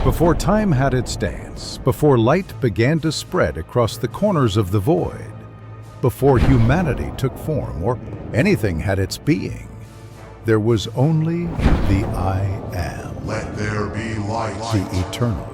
Before time had its dance, before light began to spread across the corners of the void, before humanity took form or anything had its being, there was only the I Am. Let there be light. The eternal,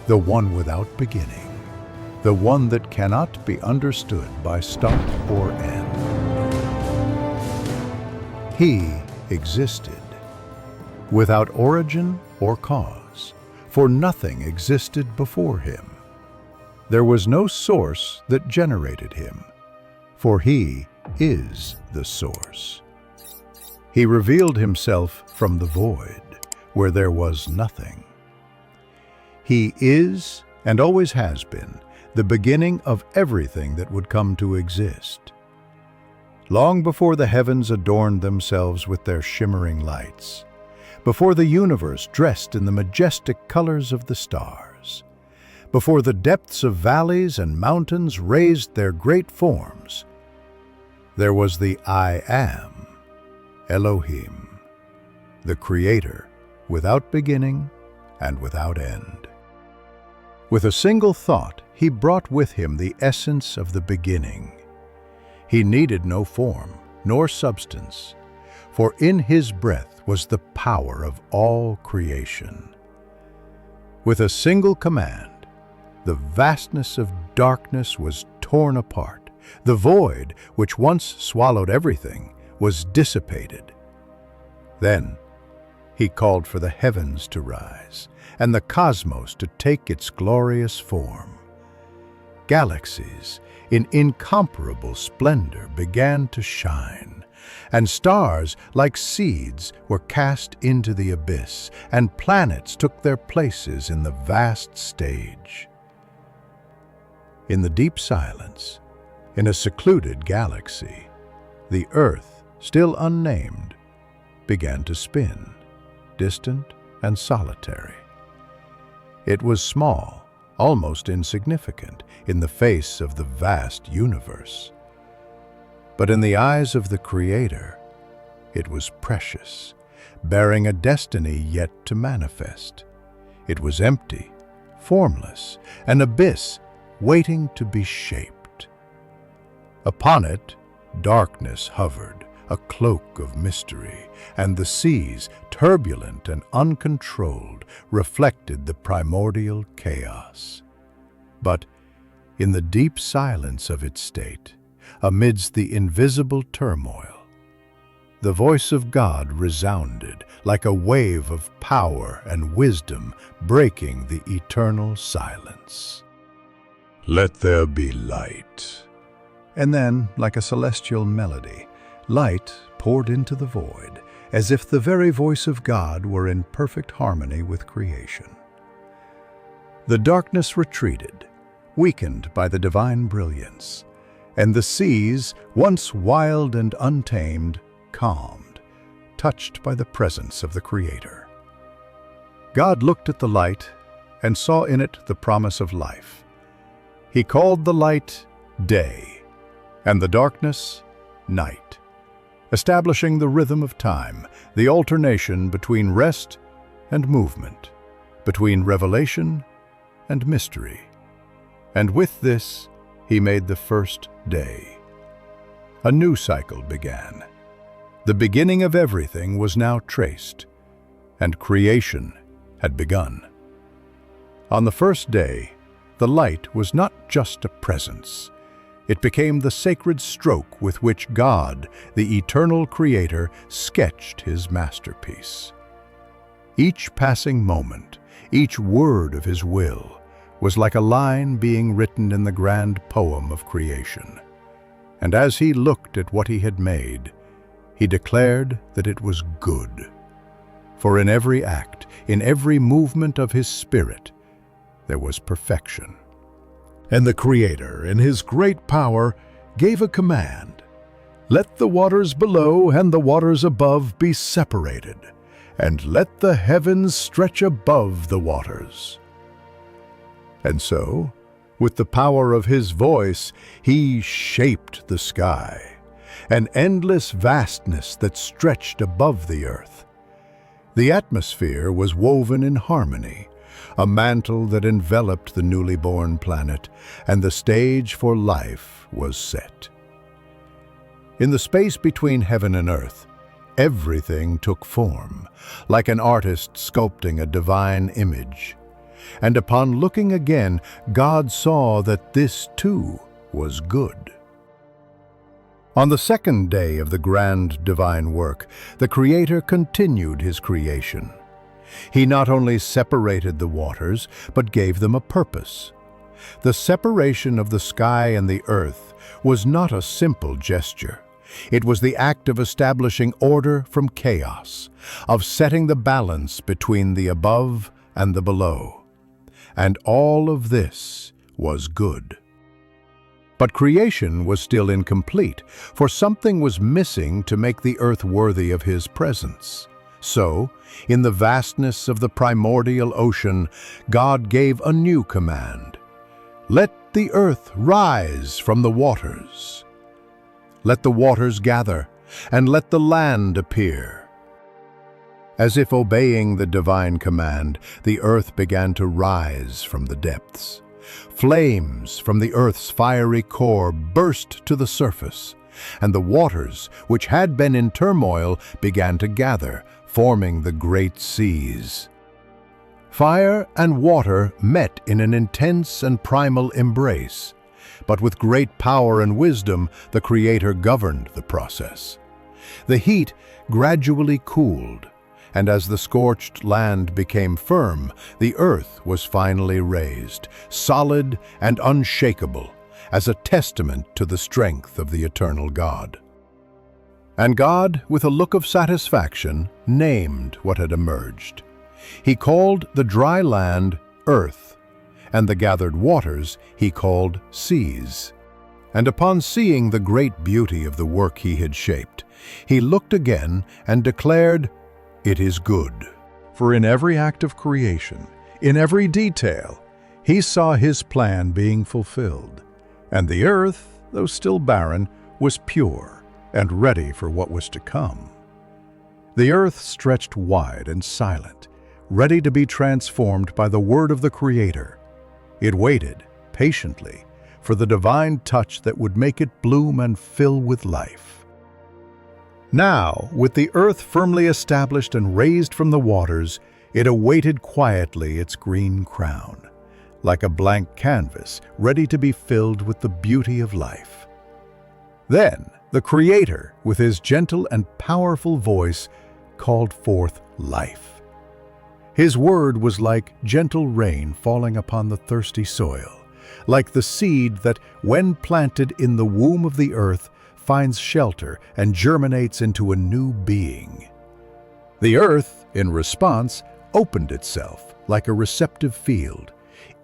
the one without beginning, the one that cannot be understood by start or end. He existed without origin or cause, for nothing existed before him. There was no source that generated him, for he is the source. He revealed himself from the void, where there was nothing. He is, and always has been, the beginning of everything that would come to exist. Long before the heavens adorned themselves with their shimmering lights, before the universe dressed in the majestic colors of the stars, before the depths of valleys and mountains raised their great forms, there was the I Am, Elohim, the Creator, without beginning and without end. With a single thought, he brought with him the essence of the beginning. He needed no form nor substance, for in his breath was the power of all creation. With a single command, the vastness of darkness was torn apart. The void, which once swallowed everything, was dissipated. Then he called for the heavens to rise and the cosmos to take its glorious form. Galaxies in incomparable splendor began to shine, and stars like seeds were cast into the abyss, and planets took their places in the vast stage. In the deep silence, in a secluded galaxy, the Earth, still unnamed, began to spin, distant and solitary. It was small, almost insignificant, in the face of the vast universe. But in the eyes of the Creator, it was precious, bearing a destiny yet to manifest. It was empty, formless, an abyss waiting to be shaped. Upon it, darkness hovered, a cloak of mystery, and the seas, turbulent and uncontrolled, reflected the primordial chaos. But in the deep silence of its state, amidst the invisible turmoil, the voice of God resounded like a wave of power and wisdom breaking the eternal silence. "Let there be light." And then, like a celestial melody, light poured into the void, as if the very voice of God were in perfect harmony with creation. The darkness retreated, weakened by the divine brilliance, and the seas, once wild and untamed, calmed, touched by the presence of the Creator. God looked at the light and saw in it the promise of life. He called the light day, and the darkness night, establishing the rhythm of time, the alternation between rest and movement, between revelation and mystery. And with this, he made the first day. A new cycle began. The beginning of everything was now traced, and creation had begun. On the first day, the light was not just a presence. It became the sacred stroke with which God, the eternal Creator, sketched his masterpiece. Each passing moment, each word of his will, was like a line being written in the grand poem of creation. And as he looked at what he had made, he declared that it was good. For in every act, in every movement of his spirit, there was perfection. And the Creator, in his great power, gave a command. "Let the waters below and the waters above be separated, and let the heavens stretch above the waters." And so, with the power of his voice, he shaped the sky, an endless vastness that stretched above the earth. The atmosphere was woven in harmony, a mantle that enveloped the newly born planet, and the stage for life was set. In the space between heaven and earth, everything took form, like an artist sculpting a divine image. And upon looking again, God saw that this too was good. On the second day of the grand divine work, the Creator continued his creation. He not only separated the waters, but gave them a purpose. The separation of the sky and the earth was not a simple gesture. It was the act of establishing order from chaos, of setting the balance between the above and the below. And all of this was good. But creation was still incomplete, for something was missing to make the earth worthy of his presence. So, in the vastness of the primordial ocean, God gave a new command. Let the earth rise from the waters. Let the waters gather, and let the land appear. As if obeying the divine command, the earth began to rise from the depths. Flames from the earth's fiery core burst to the surface, and the waters, which had been in turmoil, began to gather, forming the great seas. Fire and water met in an intense and primal embrace, but with great power and wisdom, the Creator governed the process. The heat gradually cooled, and as the scorched land became firm, the earth was finally raised, solid and unshakable, as a testament to the strength of the eternal God. And God, with a look of satisfaction, named what had emerged. He called the dry land earth, and the gathered waters he called seas. And upon seeing the great beauty of the work he had shaped, he looked again and declared, "It is good." For in every act of creation, in every detail, he saw his plan being fulfilled. And the earth, though still barren, was pure and ready for what was to come. The earth stretched wide and silent, ready to be transformed by the word of the Creator. It waited, patiently, for the divine touch that would make it bloom and fill with life. Now, with the earth firmly established and raised from the waters, it awaited quietly its green crown, like a blank canvas ready to be filled with the beauty of life. Then, the Creator, with his gentle and powerful voice, called forth life. His word was like gentle rain falling upon the thirsty soil, like the seed that, when planted in the womb of the earth, finds shelter and germinates into a new being. The earth, in response, opened itself like a receptive field,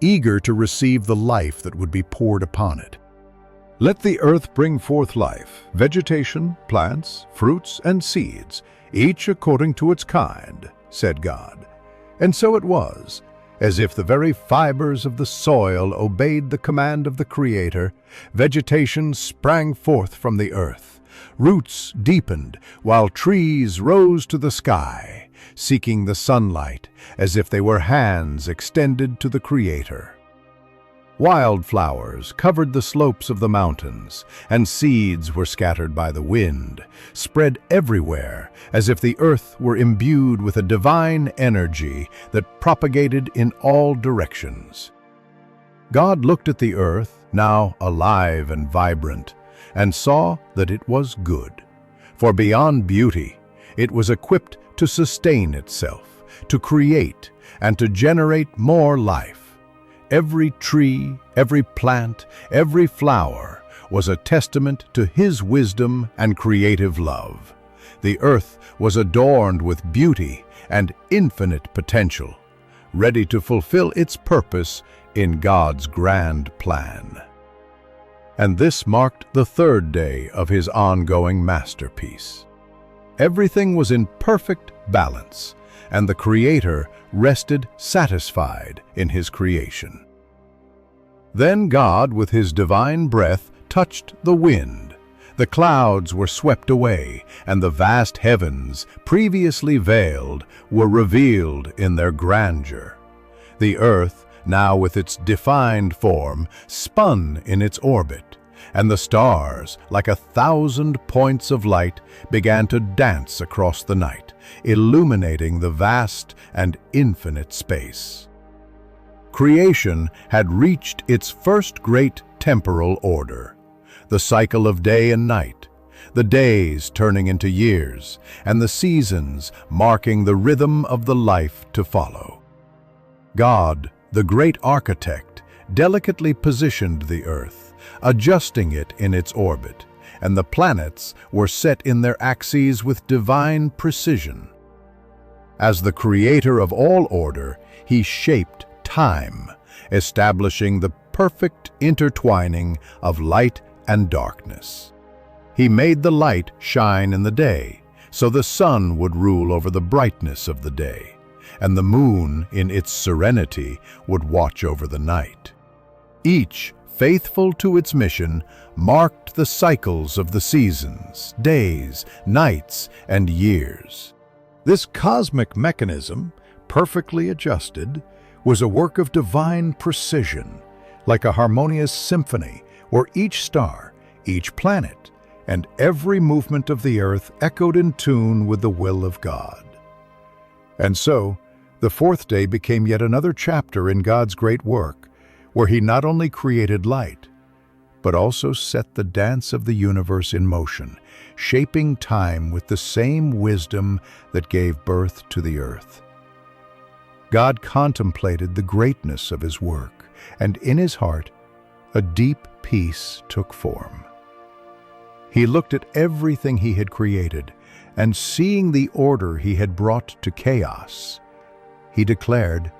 eager to receive the life that would be poured upon it. Let the earth bring forth life, vegetation, plants, fruits, and seeds, each according to its kind, said God. And so it was. As if the very fibers of the soil obeyed the command of the Creator, vegetation sprang forth from the earth. Roots deepened, while trees rose to the sky, seeking the sunlight as if they were hands extended to the Creator. Wildflowers covered the slopes of the mountains, and seeds were scattered by the wind, spread everywhere as if the earth were imbued with a divine energy that propagated in all directions. God looked at the earth, now alive and vibrant, and saw that it was good. For beyond beauty, it was equipped to sustain itself, to create, and to generate more life. Every tree, every plant, every flower was a testament to His wisdom and creative love. The earth was adorned with beauty and infinite potential, ready to fulfill its purpose in God's grand plan. And this marked the third day of His ongoing masterpiece. Everything was in perfect balance, and the Creator rested satisfied in His creation. Then God, with His divine breath, touched the wind. The clouds were swept away, and the vast heavens, previously veiled, were revealed in their grandeur. The Earth, now with its defined form, spun in its orbit, and the stars, like 1,000 points of light, began to dance across the night, illuminating the vast and infinite space. Creation had reached its first great temporal order, the cycle of day and night, the days turning into years, and the seasons marking the rhythm of the life to follow. God, the great architect, delicately positioned the Earth, adjusting it in its orbit, and the planets were set in their axes with divine precision. As the creator of all order, he shaped time, establishing the perfect intertwining of light and darkness. He made the light shine in the day, so the sun would rule over the brightness of the day, and the moon, in its serenity, would watch over the night. Each, faithful to its mission, marked the cycles of the seasons, days, nights, and years. This cosmic mechanism, perfectly adjusted, was a work of divine precision, like a harmonious symphony where each star, each planet, and every movement of the Earth echoed in tune with the will of God. And so, the fourth day became yet another chapter in God's great work, where He not only created light, but also set the dance of the universe in motion, shaping time with the same wisdom that gave birth to the earth. God contemplated the greatness of His work, and in His heart, a deep peace took form. He looked at everything He had created, and seeing the order He had brought to chaos, He declared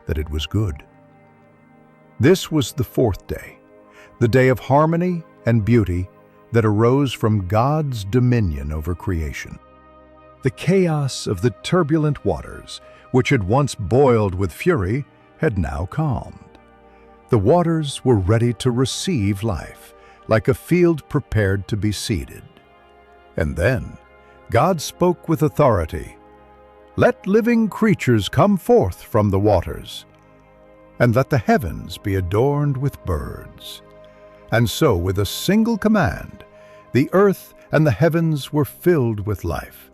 that it was good. This was the fourth day, the day of harmony and beauty that arose from God's dominion over creation. The chaos of the turbulent waters, which had once boiled with fury, had now calmed. The waters were ready to receive life, like a field prepared to be seeded. And then God spoke with authority, "Let living creatures come forth from the waters, and let the heavens be adorned with birds." And so, with a single command, the earth and the heavens were filled with life.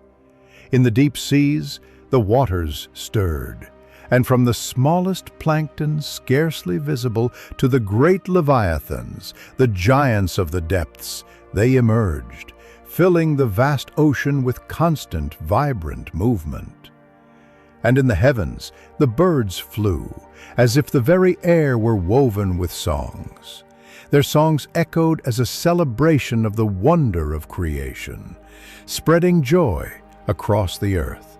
In the deep seas, the waters stirred, and from the smallest plankton scarcely visible to the great leviathans, the giants of the depths, they emerged, filling the vast ocean with constant, vibrant movement. And in the heavens, the birds flew, as if the very air were woven with songs. Their songs echoed as a celebration of the wonder of creation, spreading joy across the earth.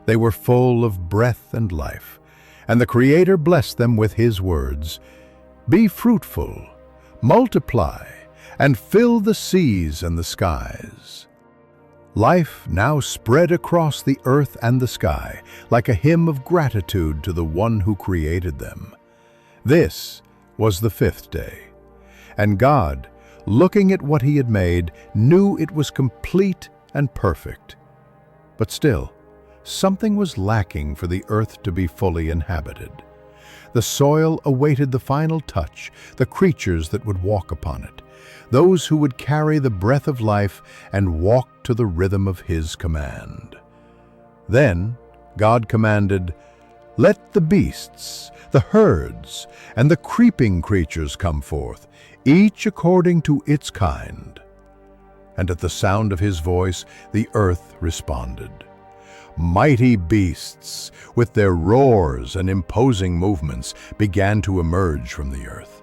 They were full of breath and life, and the Creator blessed them with His words, "Be fruitful, multiply, and fill the seas and the skies." Life now spread across the earth and the sky, like a hymn of gratitude to the One who created them. This was the fifth day, and God, looking at what He had made, knew it was complete and perfect. But still, something was lacking for the earth to be fully inhabited. The soil awaited the final touch, the creatures that would walk upon it, those who would carry the breath of life and walk to the rhythm of His command. Then God commanded, "Let the beasts, the herds, and the creeping creatures come forth, each according to its kind." And at the sound of His voice, the earth responded. Mighty beasts, with their roars and imposing movements, began to emerge from the earth.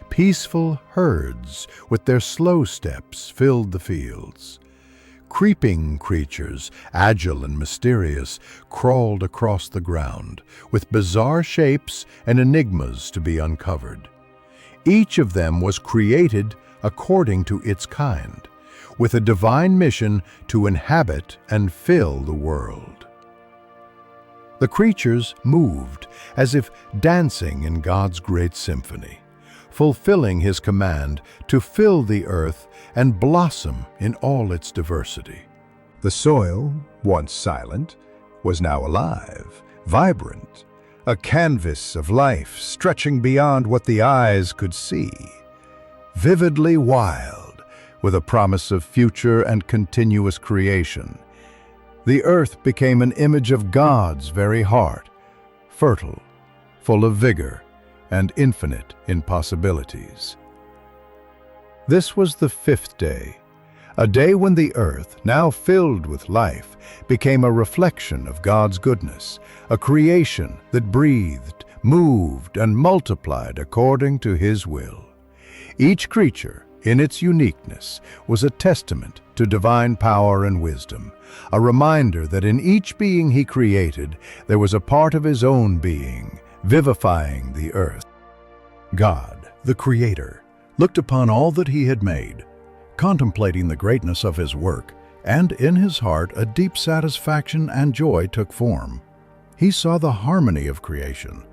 Peaceful herds, with their slow steps, filled the fields. Creeping creatures, agile and mysterious, crawled across the ground, with bizarre shapes and enigmas to be uncovered. Each of them was created according to its kind, with a divine mission to inhabit and fill the world. The creatures moved as if dancing in God's great symphony, fulfilling His command to fill the earth and blossom in all its diversity. The soil, once silent, was now alive, vibrant, a canvas of life stretching beyond what the eyes could see, vividly wild, with a promise of future and continuous creation. The earth became an image of God's very heart, fertile, full of vigor, and infinite in possibilities. This was the fifth day, a day when the earth, now filled with life, became a reflection of God's goodness, a creation that breathed, moved, and multiplied according to His will. Each creature, in its uniqueness, was a testament to divine power and wisdom, a reminder that in each being He created, there was a part of His own being, vivifying the earth. God, the Creator, looked upon all that He had made, contemplating the greatness of His work, and in His heart a deep satisfaction and joy took form. He saw the harmony of creation,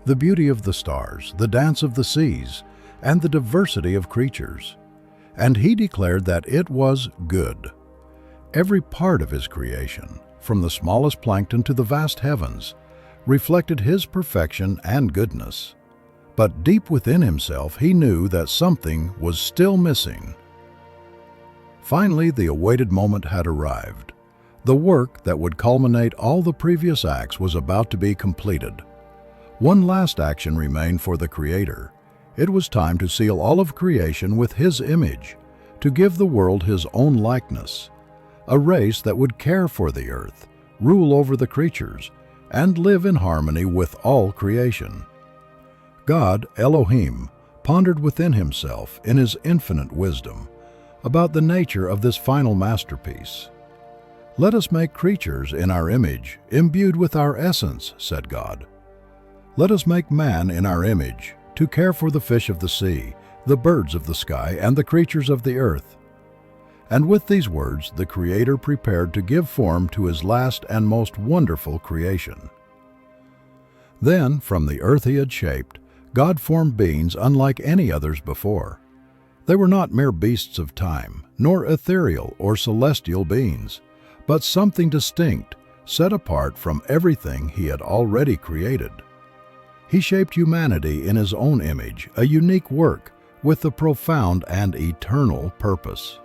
the beauty of the stars, the dance of the seas, and the diversity of creatures, and He declared that it was good. Every part of His creation, from the smallest plankton to the vast heavens, reflected His perfection and goodness. But deep within Himself, He knew that something was still missing. Finally, the awaited moment had arrived. The work that would culminate all the previous acts was about to be completed. One last action remained for the Creator. It was time to seal all of creation with His image, to give the world His own likeness, a race that would care for the earth, rule over the creatures, and live in harmony with all creation. God, Elohim, pondered within Himself, in His infinite wisdom, about the nature of this final masterpiece. "Let us make creatures in our image, imbued with our essence," said God. "Let us make man in our image, to care for the fish of the sea, the birds of the sky, and the creatures of the earth." And with these words, the Creator prepared to give form to His last and most wonderful creation. Then, from the earth He had shaped, God formed beings unlike any others before. They were not mere beasts of time, nor ethereal or celestial beings, but something distinct, set apart from everything He had already created. He shaped humanity in His own image, a unique work with a profound and eternal purpose.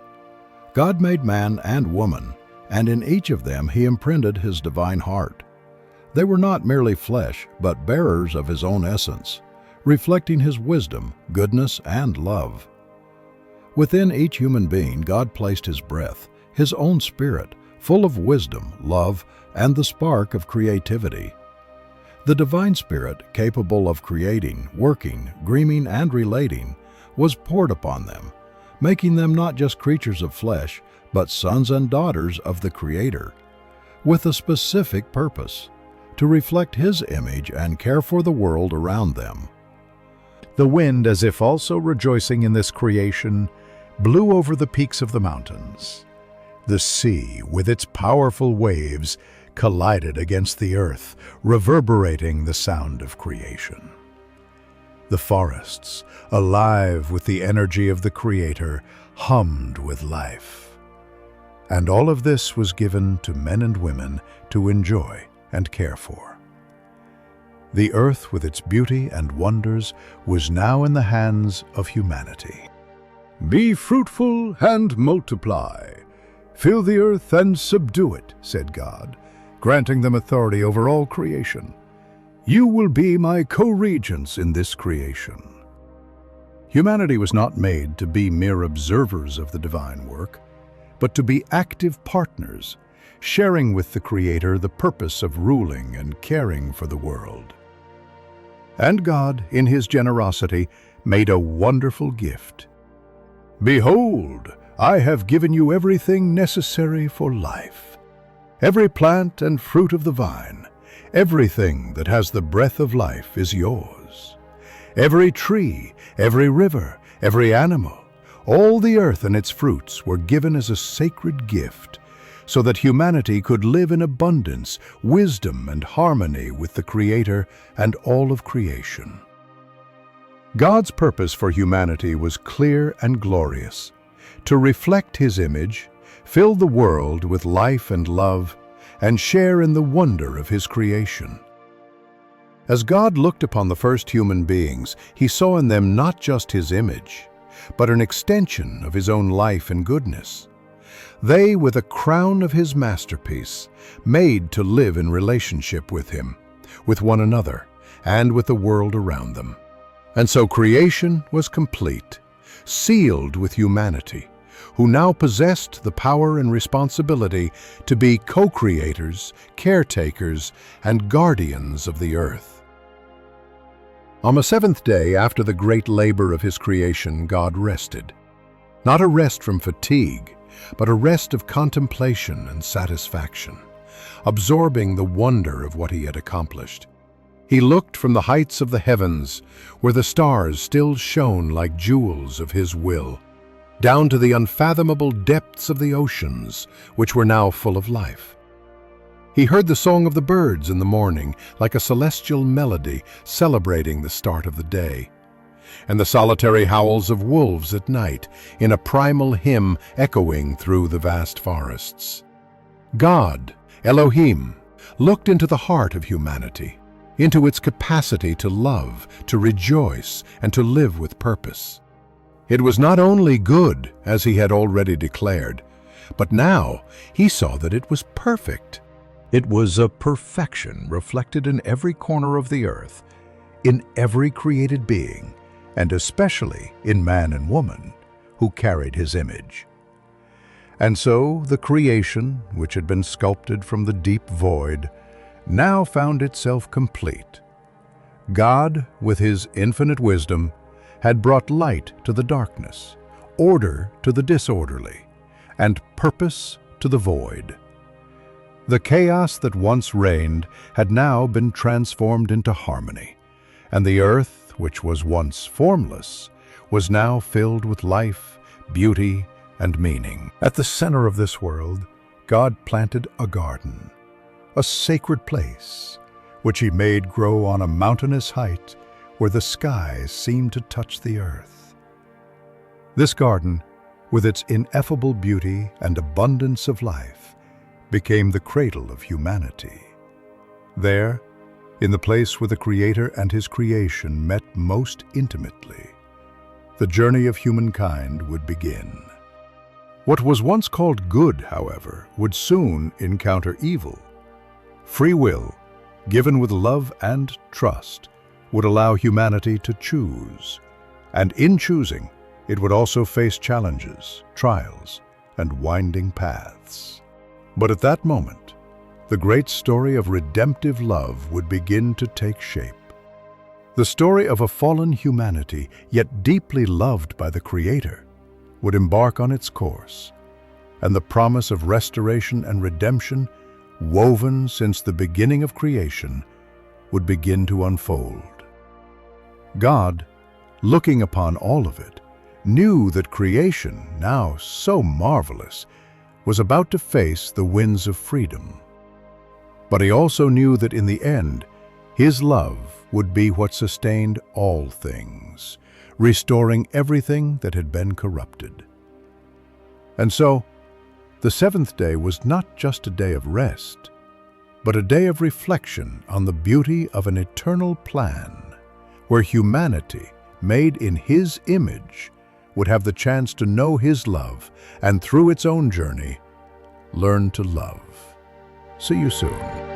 God made man and woman, and in each of them He imprinted His divine heart. They were not merely flesh, but bearers of His own essence, reflecting His wisdom, goodness, and love. Within each human being, God placed His breath, His own spirit, full of wisdom, love, and the spark of creativity. The divine spirit, capable of creating, working, dreaming, and relating, was poured upon them, making them not just creatures of flesh, but sons and daughters of the Creator, with a specific purpose: to reflect His image and care for the world around them. The wind, as if also rejoicing in this creation, blew over the peaks of the mountains. The sea, with its powerful waves, collided against the earth, reverberating the sound of creation. The forests, alive with the energy of the Creator, hummed with life. And all of this was given to men and women to enjoy and care for. The earth, with its beauty and wonders, was now in the hands of humanity. "Be fruitful and multiply. Fill the earth and subdue it," said God, granting them authority over all creation. "You will be my co-regents in this creation." Humanity was not made to be mere observers of the divine work, but to be active partners, sharing with the Creator the purpose of ruling and caring for the world. And God, in His generosity, made a wonderful gift. "Behold, I have given you everything necessary for life. Every plant and fruit of the vine, everything that has the breath of life is yours. Every tree, every river, every animal, all the earth and its fruits were given as a sacred gift, so that humanity could live in abundance, wisdom, and harmony with the Creator and all of creation." God's purpose for humanity was clear and glorious: to reflect His image, fill the world with life and love, and share in the wonder of His creation. As God looked upon the first human beings, he saw in them not just his image, but an extension of his own life and goodness. They were the crown of his masterpiece, made to live in relationship with him, with one another, and with the world around them. And so creation was complete, sealed with humanity, who now possessed the power and responsibility to be co-creators, caretakers, and guardians of the earth. On the seventh day after the great labor of his creation, God rested. Not a rest from fatigue, but a rest of contemplation and satisfaction, absorbing the wonder of what he had accomplished. He looked from the heights of the heavens, where the stars still shone like jewels of his will, down to the unfathomable depths of the oceans, which were now full of life. He heard the song of the birds in the morning, like a celestial melody celebrating the start of the day, and the solitary howls of wolves at night in a primal hymn echoing through the vast forests. God, Elohim, looked into the heart of humanity, into its capacity to love, to rejoice, and to live with purpose. It was not only good, as he had already declared, but now he saw that it was perfect. It was a perfection reflected in every corner of the earth, in every created being, and especially in man and woman, who carried his image. And so the creation, which had been sculpted from the deep void, now found itself complete. God, with his infinite wisdom, had brought light to the darkness, order to the disorderly, and purpose to the void. The chaos that once reigned had now been transformed into harmony, and the earth, which was once formless, was now filled with life, beauty, and meaning. At the center of this world, God planted a garden, a sacred place, which he made grow on a mountainous height where the skies seemed to touch the earth. This garden, with its ineffable beauty and abundance of life, became the cradle of humanity. There, in the place where the Creator and his creation met most intimately, the journey of humankind would begin. What was once called good, however, would soon encounter evil. Free will, given with love and trust, would allow humanity to choose, and in choosing, it would also face challenges, trials, and winding paths. But at that moment, the great story of redemptive love would begin to take shape. The story of a fallen humanity, yet deeply loved by the Creator, would embark on its course, and the promise of restoration and redemption, woven since the beginning of creation, would begin to unfold. God, looking upon all of it, knew that creation, now so marvelous, was about to face the winds of freedom. But he also knew that in the end, his love would be what sustained all things, restoring everything that had been corrupted. And so, the seventh day was not just a day of rest, but a day of reflection on the beauty of an eternal plan, where humanity, made in his image, would have the chance to know his love and through its own journey, learn to love. See you soon.